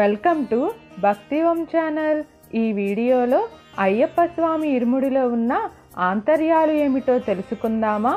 Welcome to భక్తివం channel. ఈ వీడియోలో అయ్యప్ప స్వామి ఇరుముడిలో ఉన్న ఆంతర్యాలు ఏమిటో తెలుసుకుందామా?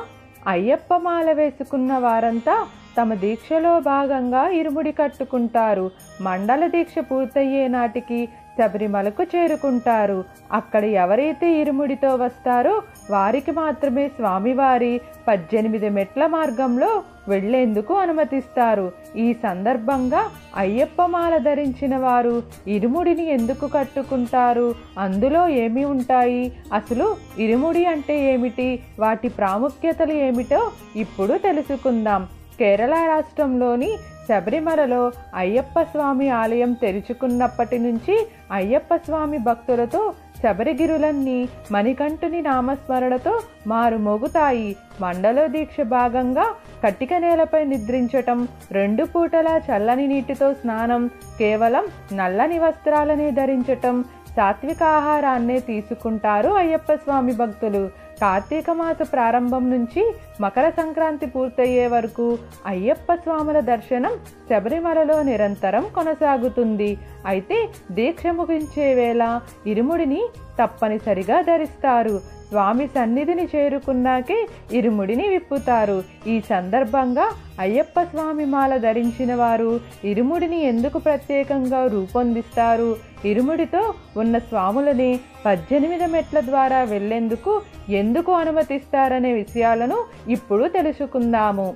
అయ్యప్ప మాల వేసుకున్న వారంతా తమ దీక్షలో భాగంగా ఇరుముడి కట్టుకుంటారు. మండల దీక్ష పూర్తయ్యే నాటికి శబరిమలకు చేరుకుంటారు. అక్కడ ఎవరైతే ఇరుముడితో వస్తారో వారికి మాత్రమే స్వామివారి 18 మెట్ల మార్గంలో వెళ్లేందుకు అనుమతిస్తారు. ఈ సందర్భంగా అయ్యప్ప మాల ధరించిన వారు ఇరుముడిని ఎందుకు కట్టుకుంటారు, అందులో ఏమి ఉంటాయి, అసలు ఇరుముడి అంటే ఏమిటి, వాటి ప్రాముఖ్యతలు ఏమిటో ఇప్పుడు తెలుసుకుందాం. కేరళ రాష్ట్రంలోని శబరిమలలో అయ్యప్ప స్వామి ఆలయం తెరుచుకున్నప్పటి నుంచి అయ్యప్ప స్వామి భక్తులతో శబరిగిరులన్నీ మణికంఠుని నామస్మరణతో మారుమోగుతాయి. మండల దీక్ష భాగంగా కట్టిక నేలపై నిద్రించటం, 2 పూటలా చల్లని నీటితో స్నానం, కేవలం నల్లని వస్త్రాలనే ధరించటం, సాత్విక ఆహారాన్నే తీసుకుంటారు అయ్యప్ప స్వామి భక్తులు. కార్తీక మాస ప్రారంభం నుంచి మకర సంక్రాంతి పూర్తయ్యే వరకు అయ్యప్ప స్వాముల దర్శనం శబరిమలలో నిరంతరం కొనసాగుతుంది. అయితే దీక్ష ముగించే వేళ ఇరుముడిని తప్పనిసరిగా ధరిస్తారు. స్వామి సన్నిధిని చేరుకున్నాకే ఇరుముడిని విప్పుతారు. ఈ సందర్భంగా అయ్యప్ప స్వామి మాల ధరించిన వారు ఇరుముడిని ఎందుకు ప్రత్యేకంగా రూపొందిస్తారు, ఇరుముడితో ఉన్న స్వాములని 18 మెట్ల ద్వారా వెళ్లేందుకు ఎందుకు అనుమతిస్తారనే విషయాలను ఇప్పుడు తెలుసుకుందాము.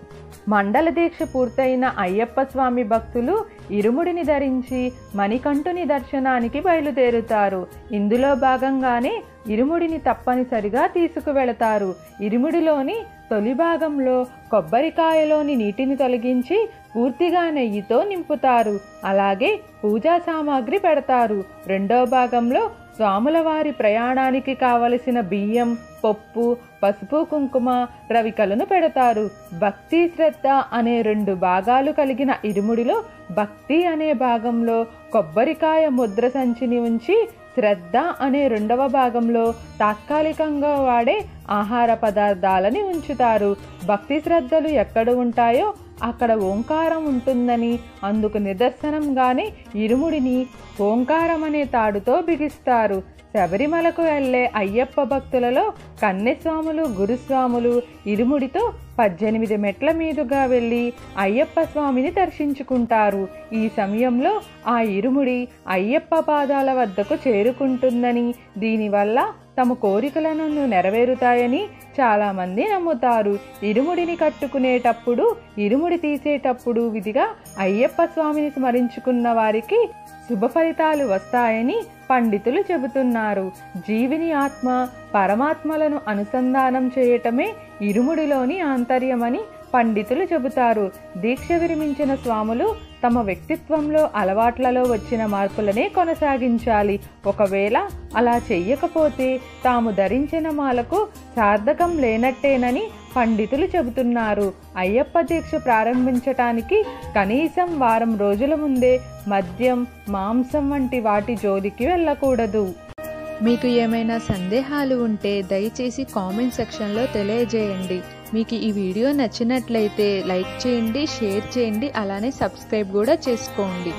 మండల దీక్ష పూర్తయిన అయ్యప్ప స్వామి భక్తులు ఇరుముడిని ధరించి మణికంఠుని దర్శనానికి బయలుదేరుతారు. ఇందులో భాగంగానే ఇరుముడిని తప్పనిసరిగా తీసుకువెళతారు. ఇరుముడిలోని తొలి భాగంలో కొబ్బరికాయలోని నీటిని తొలగించి పూర్తిగా నెయ్యితో నింపుతారు. అలాగే పూజా సామాగ్రి పెడతారు. రెండో భాగంలో స్వాముల వారి ప్రయాణానికి కావలసిన బియ్యం, పప్పు, పసుపు, కుంకుమ, రవికలను పెడతారు. భక్తి, శ్రద్ధ అనే 2 భాగాలు కలిగిన ఇరుముడిలో భక్తి అనే భాగంలో కొబ్బరికాయ ముద్ర సంచిని ఉంచి, శ్రద్ధ అనే 2వ భాగంలో తాత్కాలికంగా వాడే ఆహార పదార్థాలని ఉంచుతారు. భక్తి శ్రద్ధలు ఎక్కడ ఉంటాయో అక్కడ ఓంకారం ఉంటుందని, అందుకు నిదర్శనంగానే ఇరుముడిని ఓంకారం అనే తాడుతో బిగిస్తారు. శబరిమలకు వెళ్లే అయ్యప్ప భక్తులలో కన్నెస్వాములు, గురుస్వాములు ఇరుముడితో 18 మెట్ల మీదుగా వెళ్ళి అయ్యప్ప స్వామిని దర్శించుకుంటారు. ఈ సమయంలో ఆ ఇరుముడి అయ్యప్ప పాదాల వద్దకు చేరుకుంటుందని, దీనివల్ల తమ కోరికలను నెరవేరుతాయని చాలామంది నమ్ముతారు. ఇరుముడిని కట్టుకునేటప్పుడు, ఇరుముడి తీసేటప్పుడు విధిగా అయ్యప్ప స్వామిని స్మరించుకున్న వారికి శుభ ఫలితాలు వస్తాయని పండితులు చెబుతున్నారు. జీవిని ఆత్మ, పరమాత్మలను అనుసంధానం చేయటమే ఇరుముడిలోని ఆంతర్యమని పండితులు చెబుతారు. దీక్ష విరమించిన స్వాములు తమ వ్యక్తిత్వంలో, అలవాట్లలో వచ్చిన మార్పులనే కొనసాగించాలి. ఒకవేళ అలా చెయ్యకపోతే తాము ధరించిన మాలకు సార్థకం లేనట్టేనని పండితులు చెబుతున్నారు. అయ్యప్ప దీక్ష ప్రారంభించటానికి కనీసం వారం రోజుల ముందే మద్యం, మాంసం వంటి వాటి జోలికి వెళ్ళకూడదు. మీకు ఏమైనా సందేహాలు ఉంటే దయచేసి కామెంట్ సెక్షన్లో తెలియజేయండి. మీకు ఈ వీడియో నచ్చినట్లయితే లైక్ చేయండి, షేర్ చేయండి, అలానే సబ్స్క్రైబ్ కూడా చేసుకోండి.